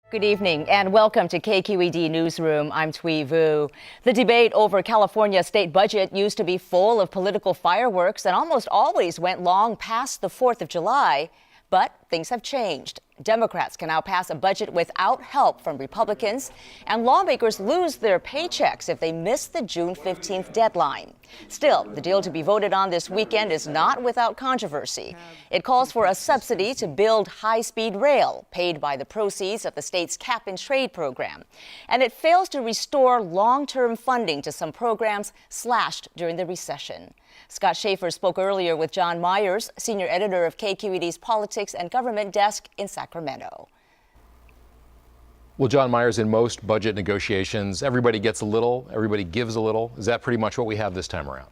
Good evening and welcome to KQED Newsroom. I'm Thuy Vu. The debate over California's state budget used to be full of political fireworks and almost always went long past the 4th of July. But things have changed. Democrats can now pass a budget without help from Republicans, and lawmakers lose their paychecks if they miss the June 15th deadline. Still, the deal to be voted on this weekend is not without controversy. It calls for a subsidy to build high-speed rail, paid by the proceeds of the state's cap-and-trade program. And it fails to restore long-term funding to some programs slashed during the recession. Scott Schaefer spoke earlier with John Myers, senior editor of KQED's Politics and Government Desk in Sacramento. Well, John Myers, in most budget negotiations, everybody gets a little, everybody gives a little. Is that pretty much what we have this time around?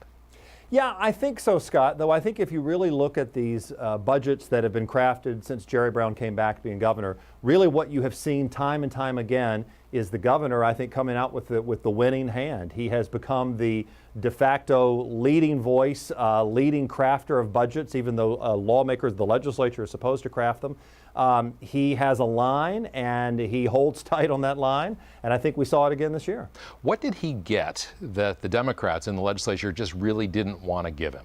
Yeah, I think so, Scott, though I think if you really look at these budgets that have been crafted since Jerry Brown came back being governor, really what you have seen time and time again is the governor, I think, coming out with the winning hand. He has become the de facto leading voice, leading crafter of budgets, even though lawmakers, the legislature, are supposed to craft them. He has a line, and he holds tight on that line, and I think we saw it again this year. What did he get that the Democrats in the legislature just really didn't want to give him?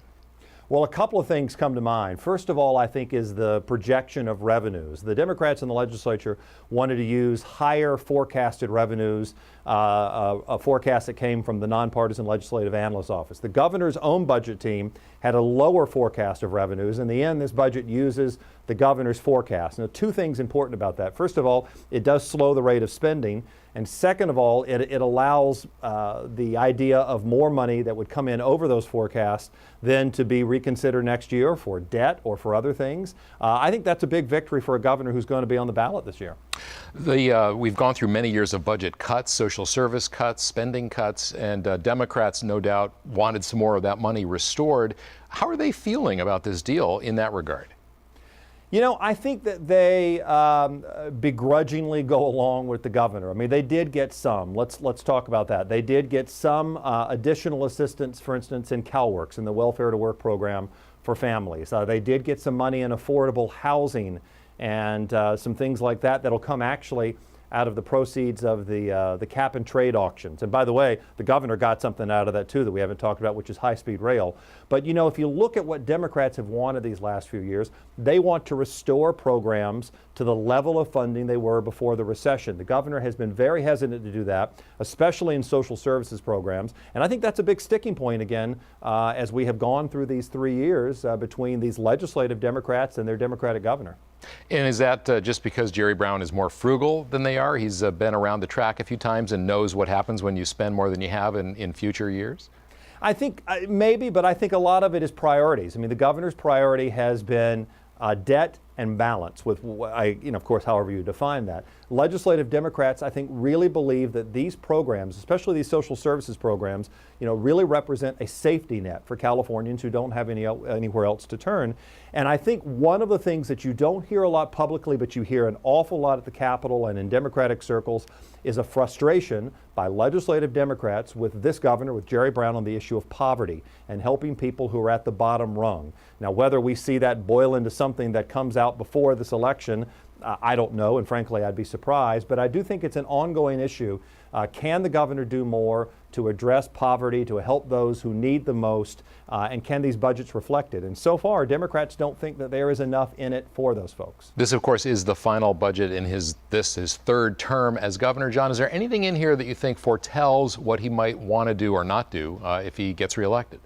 Well, a couple of things come to mind. First of all, I think, is the projection of revenues. The Democrats in the legislature wanted to use higher forecasted revenues, a forecast that came from the nonpartisan legislative analyst office. The governor's own budget team had a lower forecast of revenues. In the end, this budget uses the governor's forecast. Now, two things important about that. First of all, it does slow the rate of spending. And second of all, it allows the idea of more money that would come in over those forecasts then to be reconsidered next year for debt or for other things. I think that's a big victory for a governor who's going to be on the ballot this year. We've gone through many years of budget cuts, social service cuts, spending cuts, and Democrats no doubt wanted some more of that money restored. How are they feeling about this deal in that regard? You know, I think that they begrudgingly go along with the governor. I mean, they did get some. Let's talk about that. They did get some additional assistance, for instance, in CalWORKs, in the Welfare to Work program for families. They did get some money in affordable housing and some things like that that'll come actually out of the proceeds of the cap and trade auctions. And by the way, the governor got something out of that too that we haven't talked about, which is high-speed rail. But you know, if you look at what Democrats have wanted these last few years, they want to restore programs to the level of funding they were before the recession. The governor has been very hesitant to do that, especially in social services programs. And I think that's a big sticking point again as we have gone through these 3 years between these legislative Democrats and their Democratic governor. And is that just because Jerry Brown is more frugal than they are? He's been around the track a few times and knows what happens when you spend more than you have in future years? I think maybe, but I think a lot of it is priorities. I mean, the governor's priority has been debt and balance with, of course, however you define that. Legislative Democrats, I think, really believe that these programs, especially these social services programs, really represent a safety net for Californians who don't have anywhere else to turn. And I think one of the things that you don't hear a lot publicly, but you hear an awful lot at the Capitol and in Democratic circles, is a frustration by legislative Democrats with this governor, with Jerry Brown, on the issue of poverty and helping people who are at the bottom rung. Now, whether we see that boil into something that comes out before this election, I don't know, and frankly, I'd be surprised, but I do think it's an ongoing issue. Can the governor do more to address poverty, to help those who need the most, and can these budgets reflect it? And so far, Democrats don't think that there is enough in it for those folks. This, of course, is the final budget in his third term as governor. John, is there anything in here that you think foretells what he might want to do or not do if he gets reelected?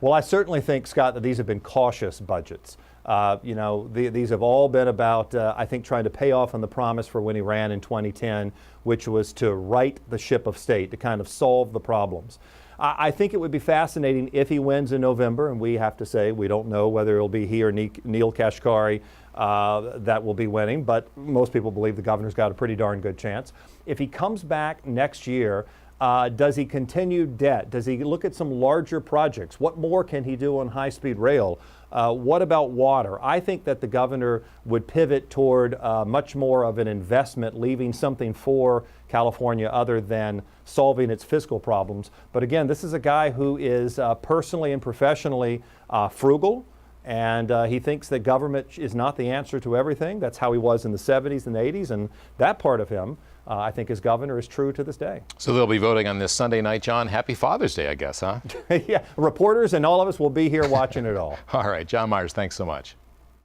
Well, I certainly think, Scott, that these have been cautious budgets. These have all been about, I think, trying to pay off on the promise for when he ran in 2010, which was to right the ship of state, to kind of solve the problems. I think it would be fascinating if he wins in November, and we have to say we don't know whether it'll be he or Neil Kashkari that will be winning, but most people believe the governor's got a pretty darn good chance. If he comes back next year, does he continue debt? Does he look at some larger projects? What more can he do on high-speed rail? What about water? I think that the governor would pivot toward much more of an investment, leaving something for California other than solving its fiscal problems. But again, this is a guy who is personally and professionally frugal And he thinks that government is not the answer to everything. That's how he was in the 70s and 80s. And that part of him, I think, as governor, is true to this day. So they'll be voting on this Sunday night, John. Happy Father's Day, I guess, huh? Yeah, reporters and all of us will be here watching it all. All right, John Myers, thanks so much.